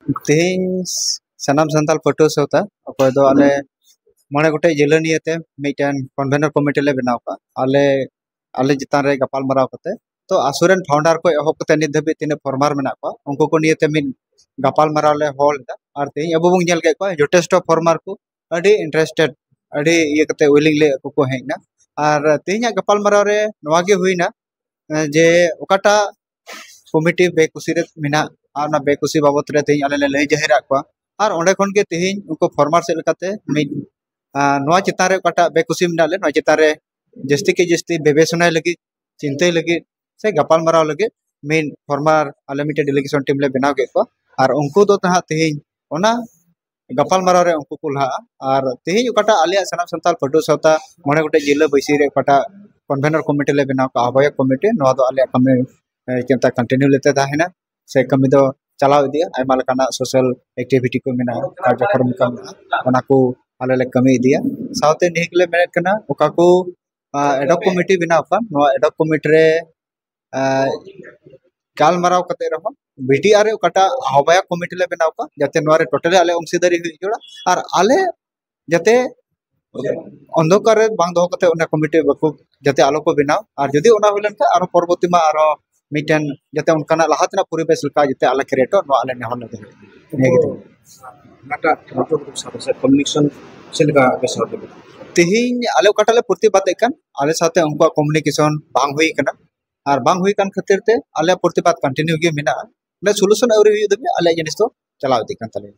तेहें सनाम संताल पटो सौता अकोय दो आले मणे गोटे जिला नियते मिटन कन्वेनर कमिटी ले बनाव का आले आले जितान रे गपाल मराव कते तो आसुरेन फाउंडर को एहब कते नित धबि तिने फॉर्मर मेना को उनको को नियते मिन गपाल मराव ले हॉल दा और तेहें अबो बुं नेल के को जोटेस्टो फॉर्मर को अडी इंटरेस्टेड अडी ये कते विलिंग ले को हेना और तेहें गपाल मराव रे नवा गे हुइना जे ओकाटा कमिटी बेकुसी रे मिना आना बेकुसी बाबत रे तेहें आले ले लई जहेरा को और ओंडे खन के तेहें उनको फॉर्मर से लेकाते मिन नवा चितान रे ओकाटा बेकुसी मिना ले नवा चितान रे जस्ती के जस्ती बेबेसनाय लगी चिंताय लगी से गपाल मराव लगे मेन फॉर्मर आले मिटे डेलीगेशन टीम ले बनाव के को और उनको दो तहा तेहें ओना गपाल मराव रे उनको को लहा और तेहें ओकाटा आले सनाम संताल पटो सौता मणे गोटे जिला बैसी रे ओकाटा कन्वेनर कमिटी ले बनाव का आबायक कमिटी नवा दो आले कमे चिंता कंटिन्यू लेते दाहिना से कमी दो चलाव इदिया आयमा लकाना सोशल एक्टिविटी को मेना कार्यक्रम का ओना को आले ले कमी इदिया सावते निकले मेनेट कना ओका को एडॉक कमिटी बनाव का नवा एडॉक कमिटी रे गाल मराव कते रहो बीटीआर रे ओकाटा आबायक कमिटी ले बनाव का जाते नवा रे टोटली आले अंशीदारी हुई जोड़ा और आले जाते अंधकार रे बांग दो कते ओना कमिटी बको जाते आलो को बनाव और जदी ओना हुलन का आरो परवर्ती मा आरो मिटन जाते उनकाना लाहातना परिवेश लका जाते आले क्रिएटर नो आले नेहन लगे नेगितो नाटा रोटो ग्रुप साथे कम्युनिकेशन सेलका बेसाव दे तेहें आले ओकाटाले प्रतिबाद एकन आले साथे उनको कम्युनिकेशन बांग हुई कना और बांग हुई कान खातिर ते आले प्रतिबाद कंटिन्यू गे मिना ने सॉल्यूशन अवरी हुई दबे आले जिनिस तो चलाव दी कान तले।